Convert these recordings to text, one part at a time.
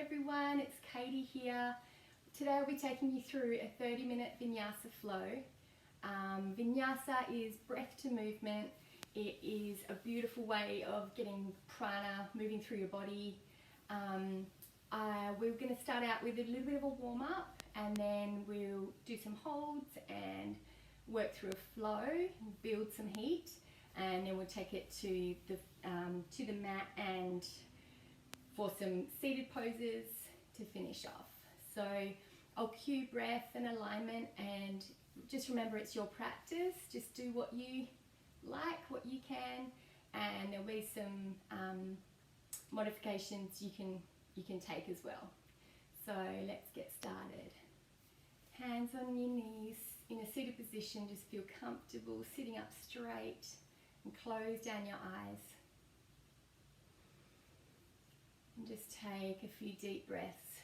everyone, it's Katie here. Today I'll be taking you through a 30-minute vinyasa flow. Vinyasa is breath to movement. It is a beautiful way of getting prana moving through your body. We're going to start out with a little bit of a warm-up, and then we'll do some holds and work through a flow, build some heat, and then we'll take it to the mat and for some seated poses to finish off. So I'll cue breath and alignment, and just remember it's your practice. Just do what you like, what you can, and there'll be some modifications you can take as well. So let's get started. Hands on your knees in a seated position. Just feel comfortable sitting up straight and close down your eyes. And just take a few deep breaths.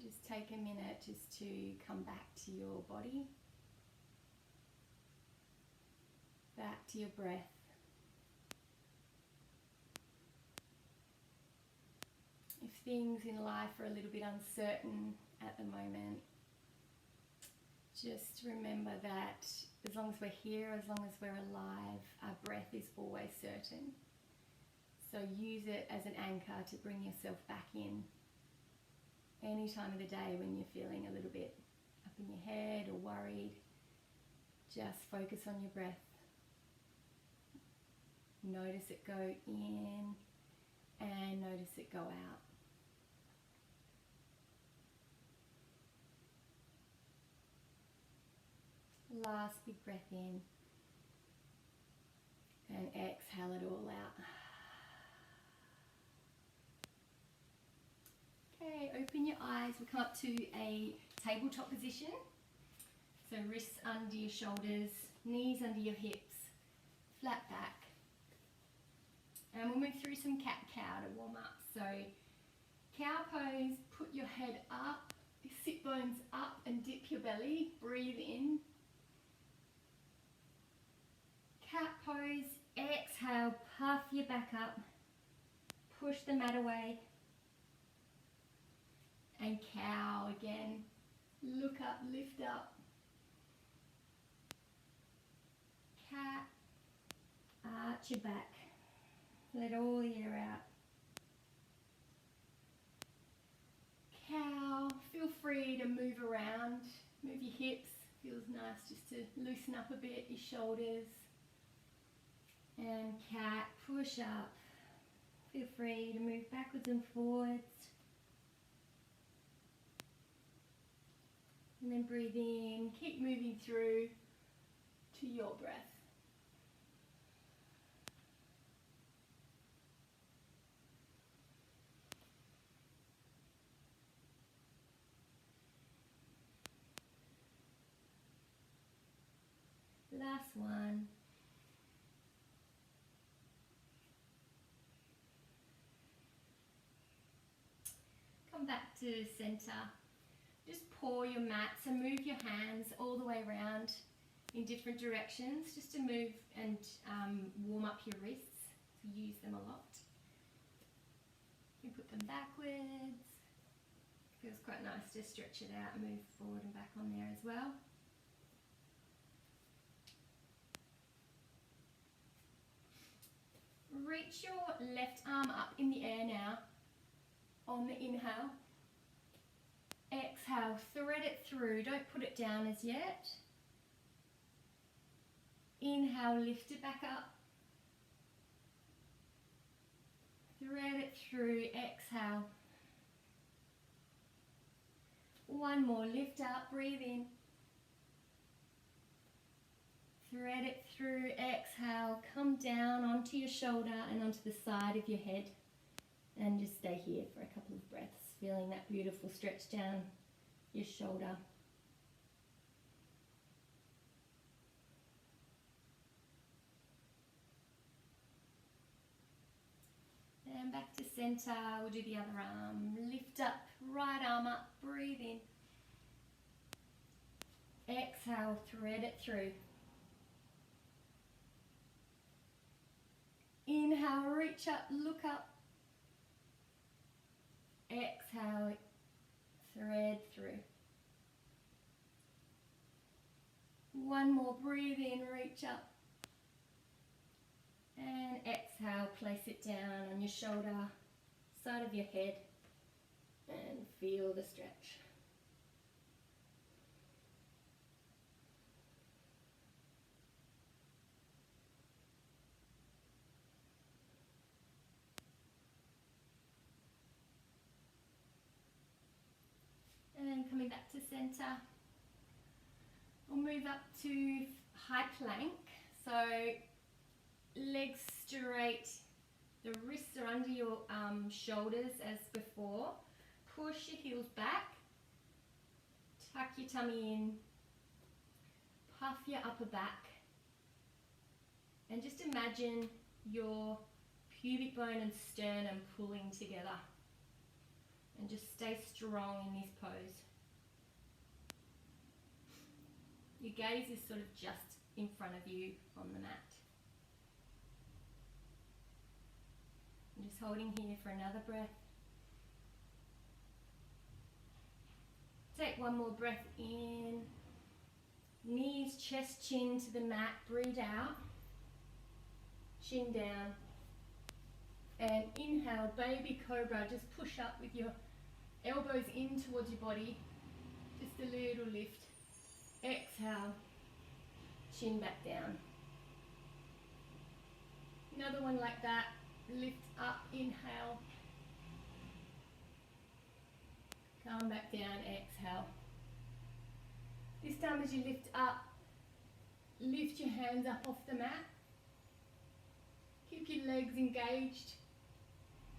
Just take a minute just to come back to your body, back to your breath. If things in life are a little bit uncertain at the moment, just remember that as long as we're here, as long as we're alive, our breath is always certain. So use it as an anchor to bring yourself back in any time of the day when you're feeling a little bit up in your head or worried. Just focus on your breath. Notice it go in and notice it go out. Last big breath in and exhale it all out. Okay, open your eyes. We'll come up to a tabletop position. So wrists under your shoulders, knees under your hips, flat back. And we'll move through some cat-cow to warm up. So cow pose, put your head up, sit bones up and dip your belly, breathe in. Cat pose, exhale, puff your back up, push the mat away. And cow again, look up, lift up. Cat, arch your back, let all the air out. Cow, feel free to move around, move your hips, feels nice just to loosen up a bit, your shoulders. And cat, push up, feel free to move backwards and forwards. And then breathe in, keep moving through to your breath. Last one. Come back to center. Just paw your mats and move your hands all the way around in different directions, just to move and warm up your wrists. So use them a lot. You can put them backwards. Feels quite nice to stretch it out and move forward and back on there as well. Reach your left arm up in the air now on the inhale. Exhale, thread it through, don't put it down as yet. Inhale, lift it back up. Thread it through, exhale. One more, lift up, breathe in. Thread it through, exhale, come down onto your shoulder and onto the side of your head. And just stay here for a couple of breaths, feeling that beautiful stretch down your shoulder. And back to center, we'll do the other arm. Lift up, right arm up, breathe in. Exhale, thread it through. Inhale, reach up, look up. Exhale, thread through. One more, breathe in, reach up. And exhale, place it down on your shoulder, side of your head, and feel the stretch. And then coming back to center, we'll move up to high plank. So legs straight, the wrists are under your shoulders as before. Push your heels back, tuck your tummy in, puff your upper back, and just imagine your pubic bone and sternum pulling together. And just stay strong in this pose. Your gaze is sort of just in front of you on the mat. I'm just holding here for another breath. Take one more breath in. Knees, chest, chin to the mat. Breathe out. Chin down. And inhale, baby cobra. Just push up with your elbows in towards your body. Just a little lift. Exhale. Chin back down. Another one like that. Lift up, inhale. Come back down, exhale. This time as you lift up, lift your hands up off the mat. Keep your legs engaged,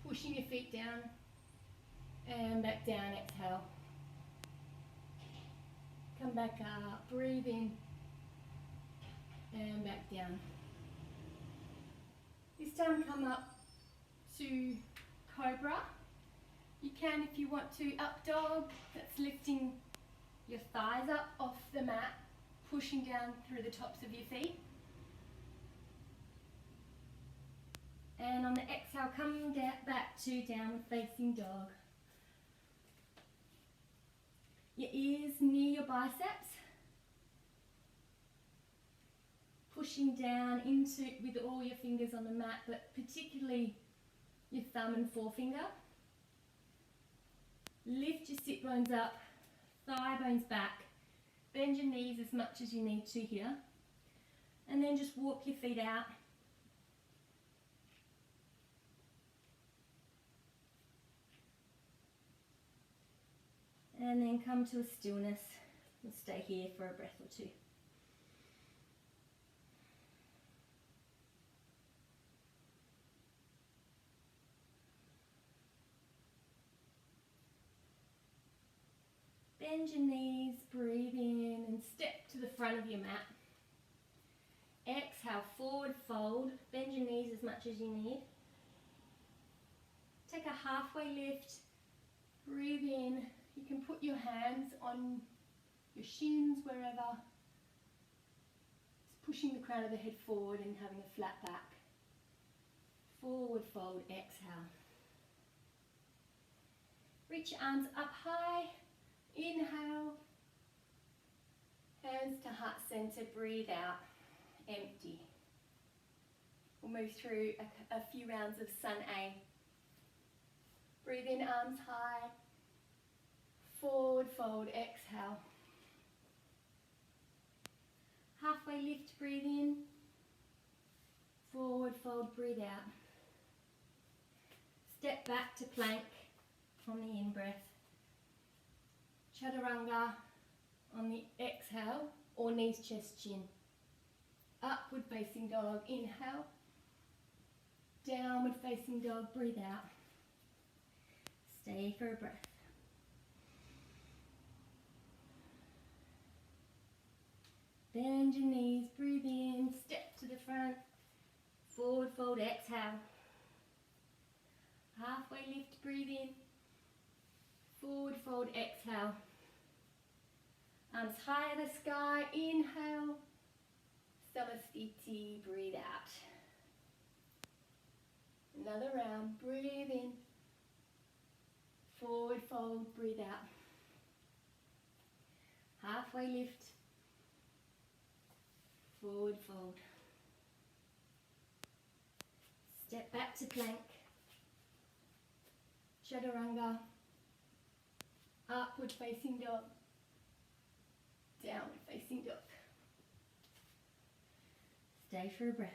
pushing your feet down, and back down, exhale. Come back up, breathe in, and back down. This time come up to cobra. You can, if you want to, up dog. That's lifting your thighs up off the mat, pushing down through the tops of your feet. And on the exhale, come back to downward facing dog. Your ears near your biceps. Pushing down into with all your fingers on the mat, but particularly your thumb and forefinger. Lift your sit bones up, thigh bones back. Bend your knees as much as you need to here. And then just walk your feet out. And then come to a stillness and stay here for a breath or two. Bend your knees, breathe in and step to the front of your mat. Exhale, forward fold. Bend your knees as much as you need. Take a halfway lift. Breathe in. You can put your hands on your shins, wherever. Just pushing the crown of the head forward and having a flat back. Forward fold, exhale. Reach your arms up high. Inhale. Hands to heart center, breathe out. Empty. We'll move through a few rounds of sun A. Breathe in, arms high. Forward fold, exhale. Halfway lift, breathe in. Forward fold, breathe out. Step back to plank on the in-breath. Chaturanga on the exhale, or knees, chest, chin. Upward facing dog, inhale. Downward facing dog, breathe out. Stay for a breath. Bend your knees, breathe in, step to the front. Forward fold, exhale. Halfway lift, breathe in. Forward fold, exhale. Arms high in the sky, inhale. Samasthiti, breathe out. Another round, breathe in. Forward fold, breathe out. Halfway lift. Forward fold. Step back to plank. Chaturanga. Upward facing dog. Downward facing dog. Stay for a breath.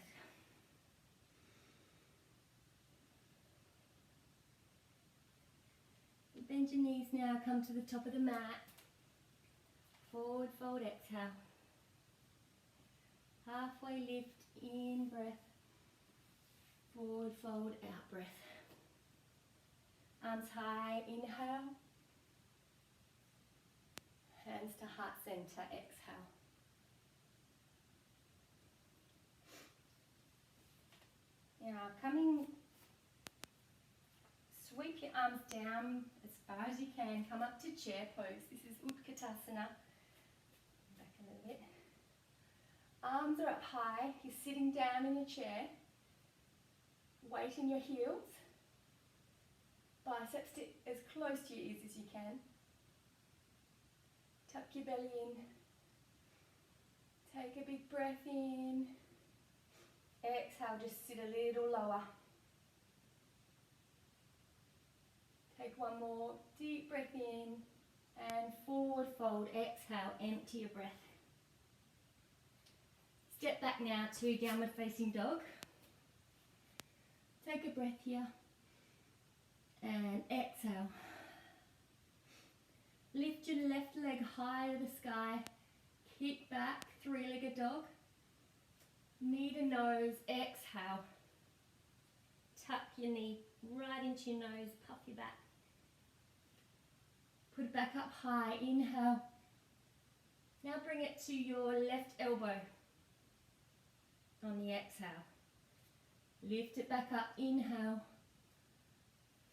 Bend your knees now, come to the top of the mat. Forward fold, exhale. Halfway lift, in breath. Forward fold, out breath. Arms high, inhale. Hands to heart center, exhale. Now sweep your arms down as far as you can. Come up to chair pose. This is Utkatasana. Back a little bit. Arms are up high. You're sitting down in your chair. Weight in your heels. Biceps as close to your ears as you can. Tuck your belly in. Take a big breath in. Exhale, just sit a little lower. Take one more deep breath in and forward fold. Exhale, empty your breath. Step back now to downward facing dog. Take a breath here and exhale. Lift your left leg high to the sky. Kick back, three-legged dog. Knee to nose, exhale. Tuck your knee right into your nose, puff your back. Put it back up high, inhale. Now bring it to your left elbow on the exhale. Lift it back up, inhale.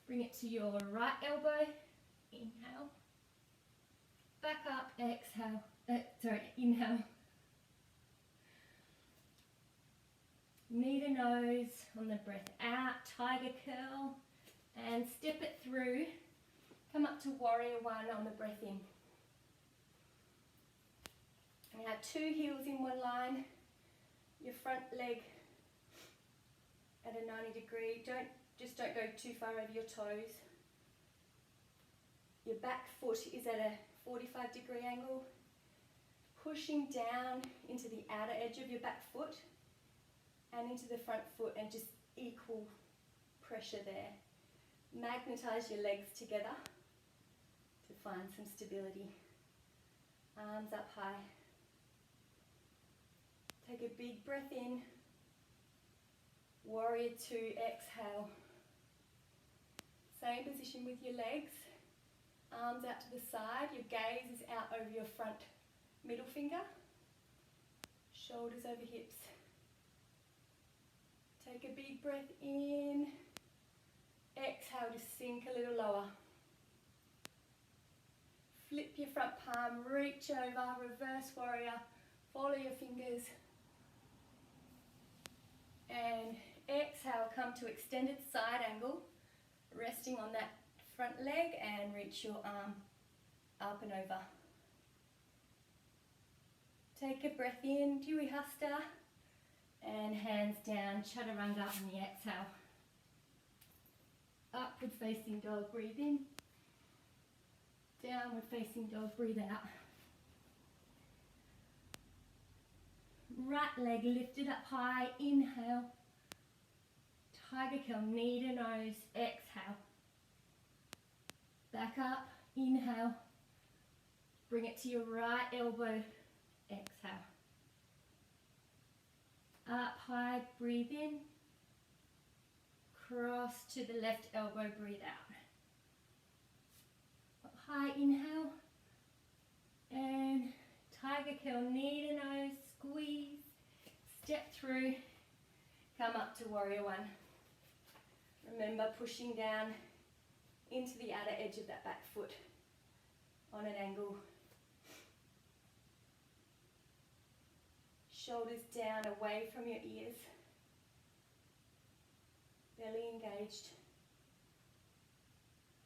Bring it to your right elbow, inhale. Back up, exhale, inhale. Knee to nose on the breath out, tiger curl, and step it through. Come up to warrior one on the breath in. Now 2 heels in one line, your front leg at a 90 degree. Just don't go too far over your toes. Your back foot is at a 45 degree angle. Pushing down into the outer edge of your back foot and into the front foot, and just equal pressure there. Magnetize your legs together to find some stability. Arms up high. Take a big breath in. Warrior 2, exhale. Same position with your legs. Arms out to the side. Your gaze is out over your front middle finger. Shoulders over hips. Take a big breath in. Exhale, just sink a little lower. Flip your front palm, reach over, reverse warrior. Follow your fingers. And exhale, come to extended side angle, resting on that front leg, and reach your arm up and over. Take a breath in, Dvihasta, and hands down, Chaturanga on the exhale. Upward facing dog, breathe in. Downward facing dog, breathe out. Right leg lifted up high, inhale. Tiger curl, knee to nose, exhale. Back up, inhale. Bring it to your right elbow, exhale. Up high, breathe in. Cross to the left elbow, breathe out. Up high, inhale. And tiger curl, knee to nose, squeeze. Step through, come up to warrior one. Remember pushing down into the outer edge of that back foot on an angle. Shoulders down away from your ears. belly engaged.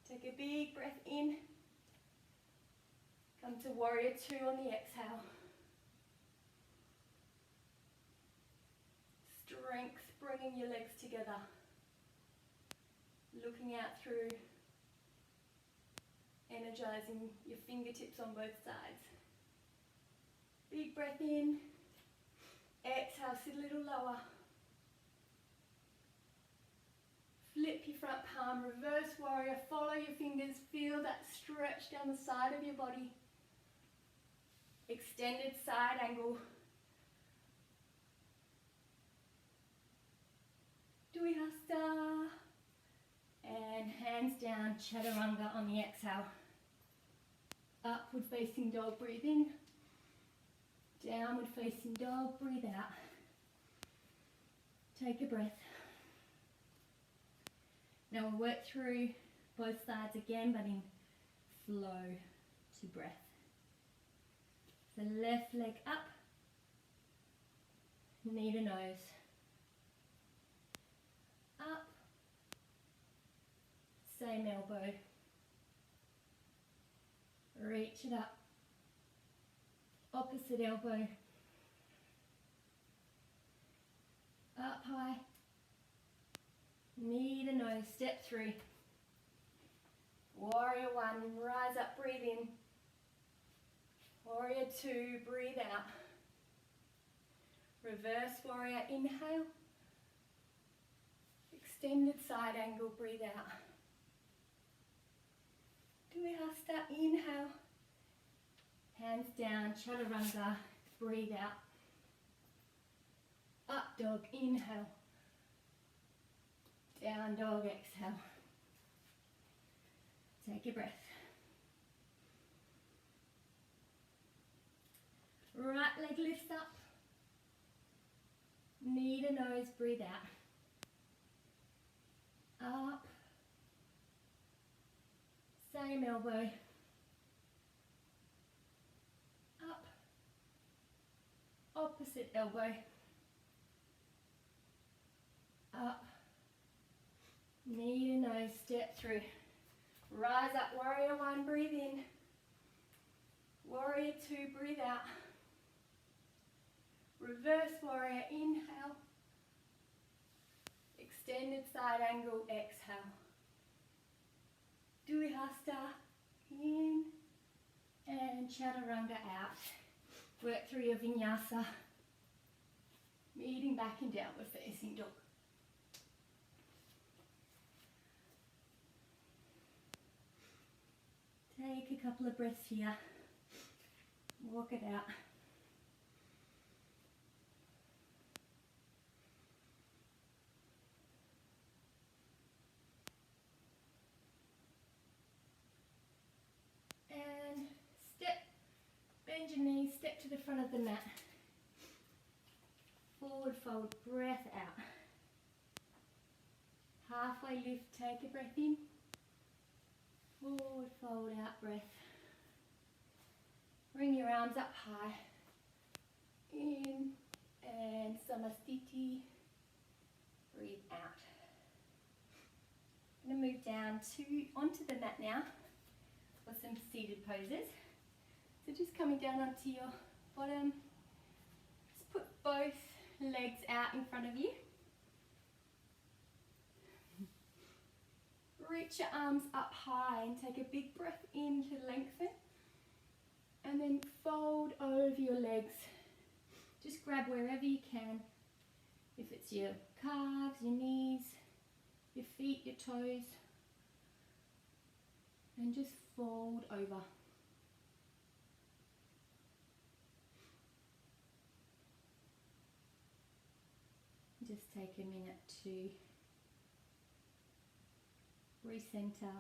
Take a big breath in. Come to warrior two on the exhale. Strength, bringing your legs together. Looking out through, energizing your fingertips on both sides. Big breath in. Exhale, sit a little lower. Flip your front palm, reverse warrior, follow your fingers, feel that stretch down the side of your body. Extended side angle. Dvihasta. And hands down, chaturanga on the exhale. Upward facing dog, breathe in. Downward facing dog, breathe out. Take a breath. Now we'll work through both sides again, but in flow to breath. So left leg up, knee to nose. Up, same elbow. Reach it up. Opposite elbow. Up high. Knee to nose, step through. Warrior one, rise up, breathe in. Warrior two, breathe out. Reverse warrior, inhale. Extended side angle, breathe out. Dvihasta, inhale. Hands down, chaturanga, breathe out. Up dog, inhale. Down dog, exhale. Take a breath. Right leg lifts up. Knee to nose, breathe out. Up. Same elbow. Up. Opposite elbow. Up. Knee to nose, step through. Rise up, warrior one, breathe in. Warrior two, breathe out. Reverse warrior, inhale. Extended side angle, exhale. Dvihasta, in. And chaturanga out. Work through your vinyasa. Meeting back in downward facing dog. Take a couple of breaths here. Walk it out. And step, bend your knees, step to the front of the mat. Forward fold, breath out. Halfway lift, take a breath in. Forward fold out, breath. Bring your arms up high. In and Samastiti. Breathe out. I'm going to move down onto the mat now for some seated poses. So just coming down onto your bottom. Just put both legs out in front of you. Reach your arms up high and take a big breath in to lengthen. And then fold over your legs. Just grab wherever you can. If it's your calves, your knees, your feet, your toes. And just fold over. Just take a minute to recenter.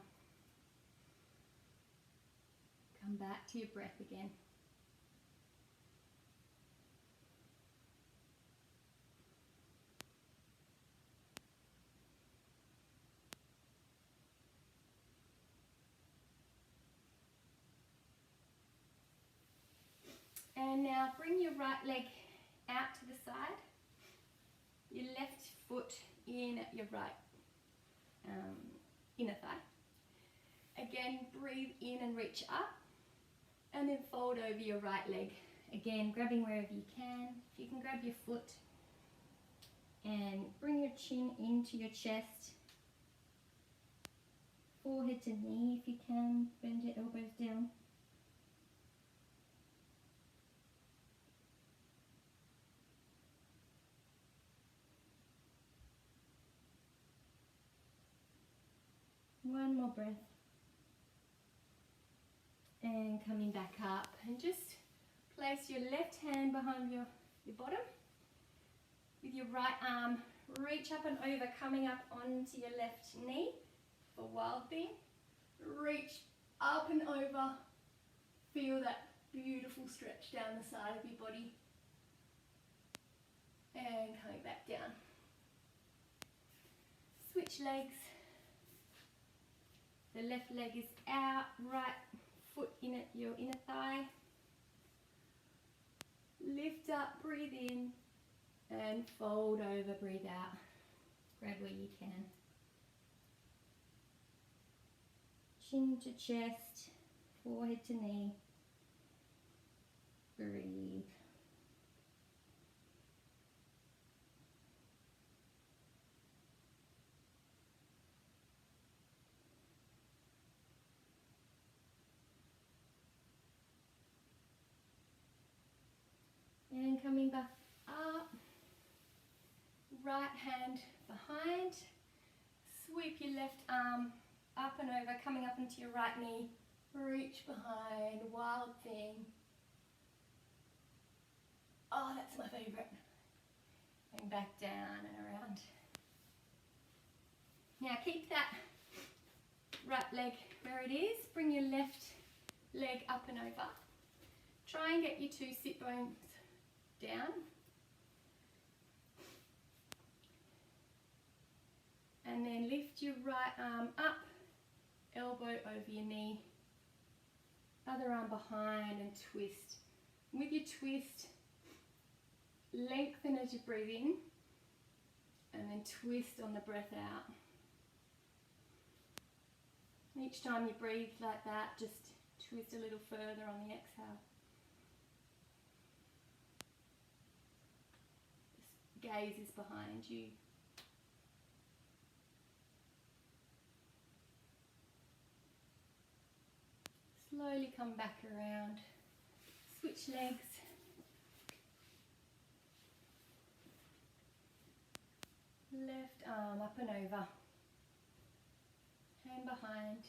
Come back to your breath again. And now bring your right leg out to the side. Your left foot in your right inner thigh. Again, breathe in and reach up, and then fold over your right leg. Again, grabbing wherever you can. If you can grab your foot and bring your chin into your chest, forehead to knee if you can, bend your elbows down. One more breath. And coming back up, and just place your left hand behind your bottom. With your right arm, reach up and over, coming up onto your left knee for wild thing. Reach up and over. Feel that beautiful stretch down the side of your body. And coming back down. Switch legs. The left leg is out, right foot in at your inner thigh. Lift up, breathe in, and fold over, breathe out. Grab where you can. Chin to chest, forehead to knee. Breathe. And coming back up, right hand behind, sweep your left arm up and over, coming up into your right knee, reach behind, wild thing. Oh, that's my favourite. And back down and around. Now keep that right leg where it is, bring your left leg up and over. Try and get your two sit bones down, and then lift your right arm up, elbow over your knee, other arm behind, and twist. With your twist, lengthen as you breathe in, and then twist on the breath out. Each time you breathe like that, just twist a little further on the exhale. Gaze is behind you. Slowly come back around. Switch legs. Left arm up and over. Hand behind.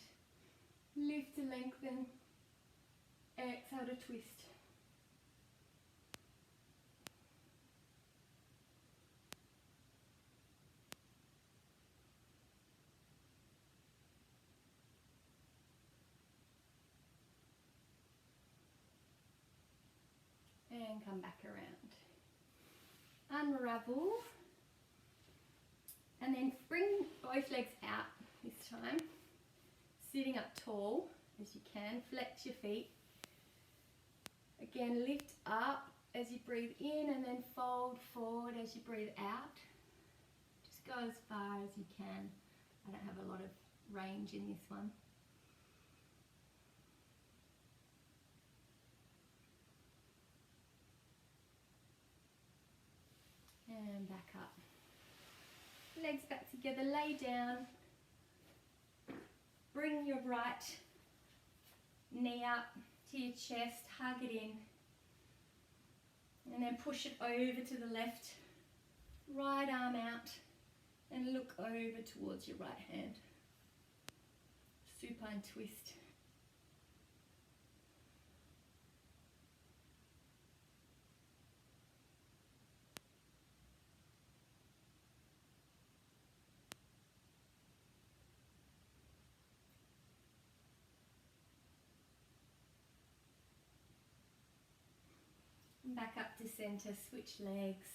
Lift to lengthen. Exhale to twist. And come back around. Unravel. And then bring both legs out this time. Sitting up tall as you can. Flex your feet. Again, lift up as you breathe in, and then fold forward as you breathe out. Just go as far as you can. I don't have a lot of range in this one. And back up. Legs back together, lay down. Bring your right knee up to your chest, hug it in. And then push it over to the left. Right arm out and look over towards your right hand. Supine twist. Back up to center, switch legs,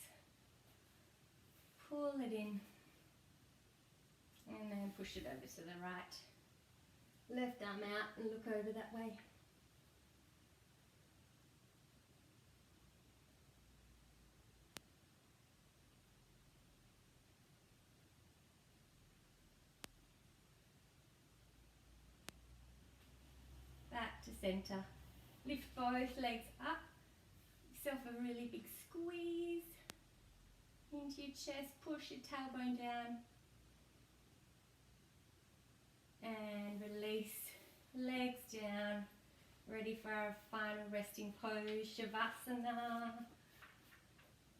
pull it in, and then push it over to the right. Left arm out and look over that way. center. Lift both legs up. Yourself a really big squeeze into your chest. Push your tailbone down. And release. Legs down. Ready for our final resting pose, Shavasana.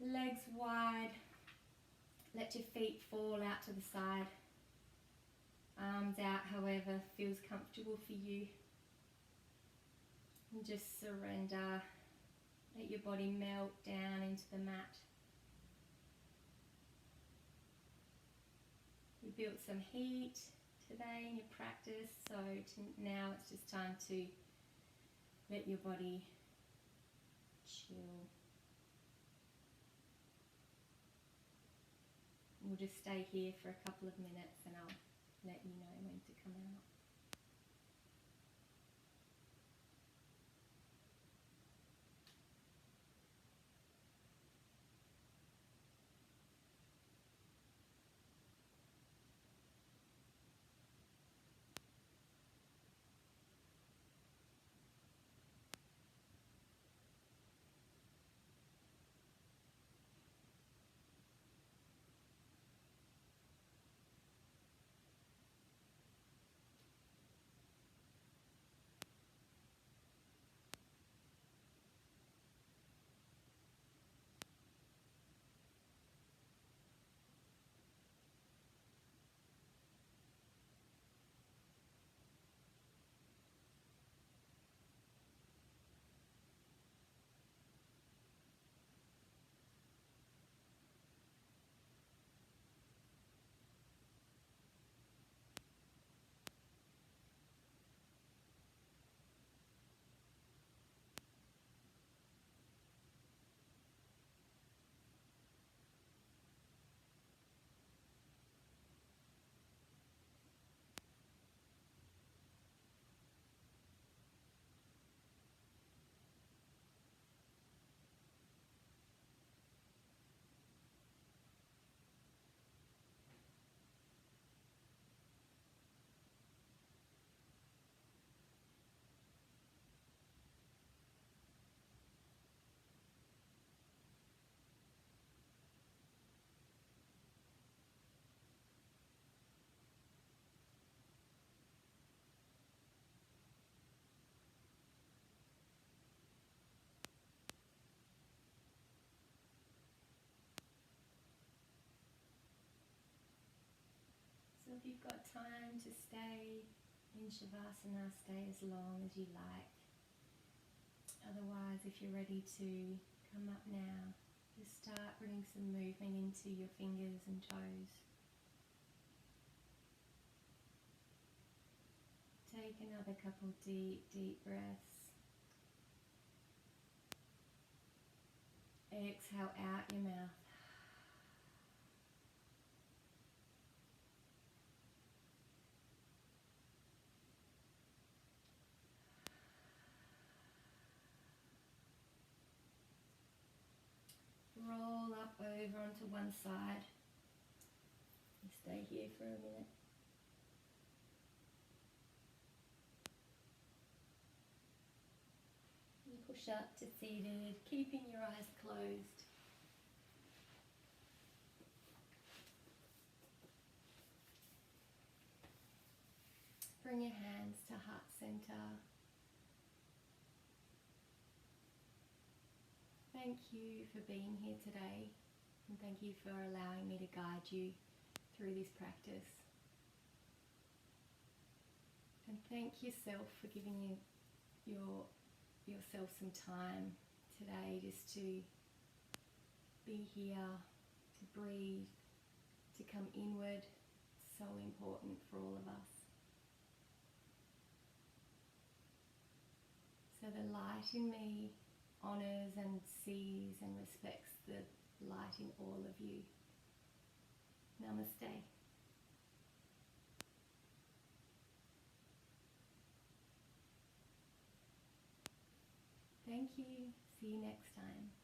Legs wide. Let your feet fall out to the side. Arms out, however feels comfortable for you. And just surrender. Let your body melt down into the mat. We built some heat today in your practice, so now it's just time to let your body chill. We'll just stay here for a couple of minutes and I'll let you know when to come out. So if you've got time to stay in Shavasana, stay as long as you like. Otherwise, if you're ready to come up now, just start bringing some movement into your fingers and toes. Take another couple deep breaths. Exhale out your mouth. Roll up over onto one side. Stay here for a minute. And push up to seated, keeping your eyes closed. Bring your hands to heart center. Thank you for being here today, and thank you for allowing me to guide you through this practice. And thank yourself for giving yourself some time today just to be here, to breathe, to come inward. So important for all of us. So the light in me honours and sees and respects the light in all of you. Namaste. Thank you. See you next time.